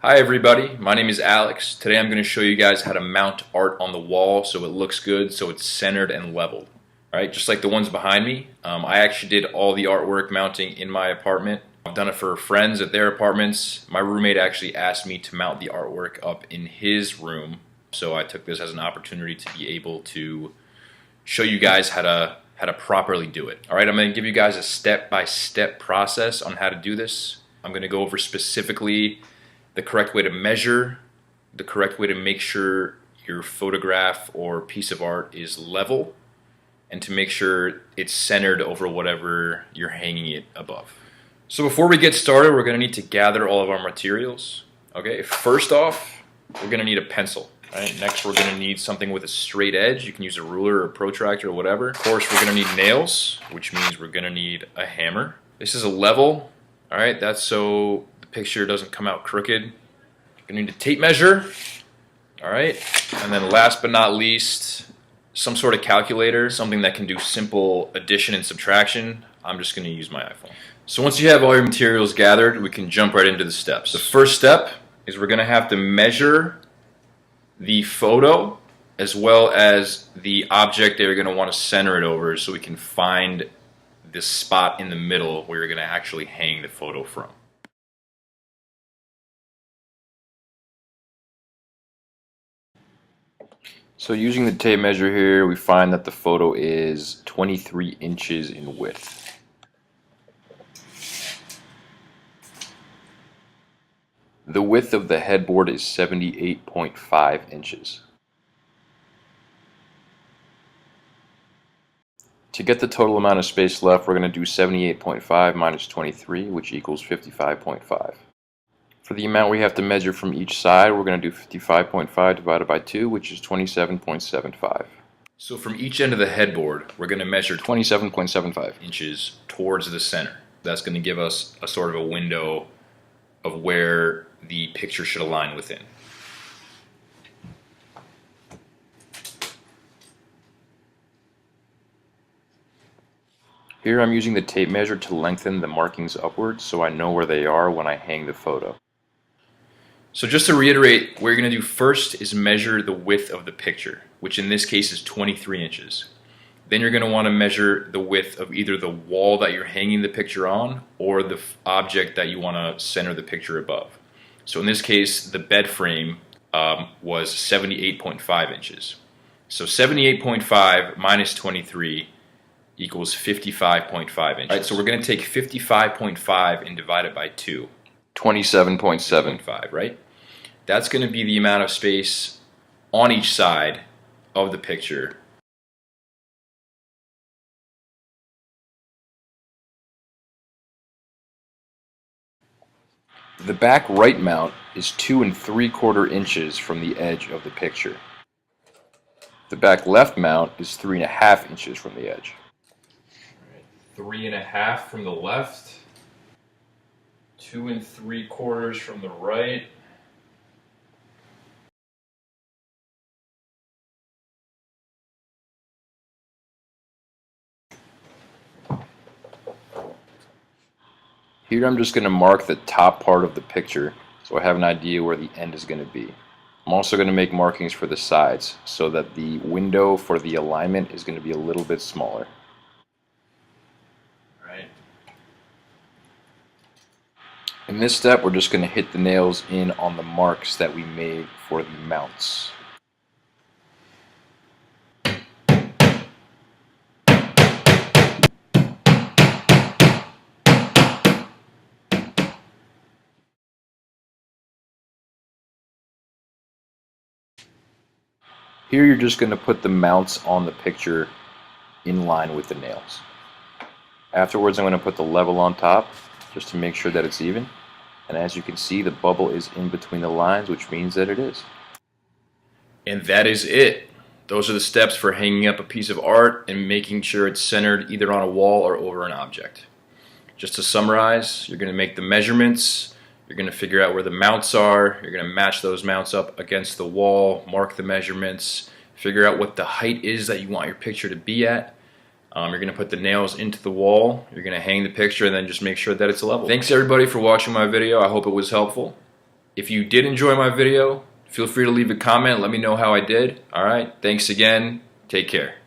Hi everybody, my name is Alex. Today I'm going to show you guys how to mount art on the wall so it looks good, so it's centered and leveled. Alright, just like the ones behind me. I actually did all the artwork mounting in my apartment. I've done it for friends at their apartments. My roommate actually asked me to mount the artwork up in his room, so I took this as an opportunity to be able to show you guys how to properly do it. Alright, I'm going to give you guys a step-by-step process on how to do this. I'm going to go over specifically the correct way to measure, the correct way to make sure your photograph or piece of art is level, and to make sure it's centered over whatever you're hanging it above. So before we get started, we're going to need to gather all of our materials. Okay, first off, we're going to need a pencil. Right? Next, we're going to need something with a straight edge. You can use a ruler or a protractor or whatever. Of course, we're going to need nails, which means we're going to need a hammer. This is a level. All right, that's so picture doesn't come out crooked. You're gonna need a tape measure. All right, and then last but not least, some sort of calculator, something that can do simple addition and subtraction. I'm just gonna use my iPhone. So once you have all your materials gathered, we can jump right into the steps. The first step is we're gonna have to measure the photo as well as the object that you're gonna want to center it over, so we can find this spot in the middle where you're gonna actually hang the photo from. So using the tape measure here, we find that the photo is 23 inches in width. The width of the headboard is 78.5 inches. To get the total amount of space left, we're going to do 78.5 minus 23, which equals 55.5. For the amount we have to measure from each side, we're going to do 55.5 divided by 2, which is 27.75. So from each end of the headboard, we're going to measure 27.75 inches towards the center. That's going to give us a sort of a window of where the picture should align within. Here I'm using the tape measure to lengthen the markings upwards so I know where they are when I hang the photo. So just to reiterate, what you're going to do first is measure the width of the picture, which in this case is 23 inches. Then you're going to want to measure the width of either the wall that you're hanging the picture on or the object that you want to center the picture above. So in this case, the bed frame was 78.5 inches. So 78.5 minus 23 equals 55.5 inches. All right, so we're going to take 55.5 and divide it by 2. 27.75, right? That's going to be the amount of space on each side of the picture. The back right mount is 2 3/4 inches from the edge of the picture. The back left mount is 3.5 inches from the edge. 3.5 from the left. 2 3/4 from the right. Here I'm just going to mark the top part of the picture so I have an idea where the end is going to be. I'm also going to make markings for the sides so that the window for the alignment is going to be a little bit smaller. In this step, we're just going to hit the nails in on the marks that we made for the mounts. Here you're just going to put the mounts on the picture in line with the nails. Afterwards, I'm going to put the level on top just to make sure that it's even. And as you can see, the bubble is in between the lines, which means that it is. And that is it. Those are the steps for hanging up a piece of art and making sure it's centered either on a wall or over an object. Just to summarize, you're going to make the measurements, you're going to figure out where the mounts are, you're going to match those mounts up against the wall, mark the measurements, figure out what the height is that you want your picture to be at. You're going to put the nails into the wall, you're going to hang the picture, and then just make sure that it's level. Thanks everybody for watching my video. I hope it was helpful. If you did enjoy my video, feel free to leave a comment. Let me know how I did. All right, thanks again. Take care.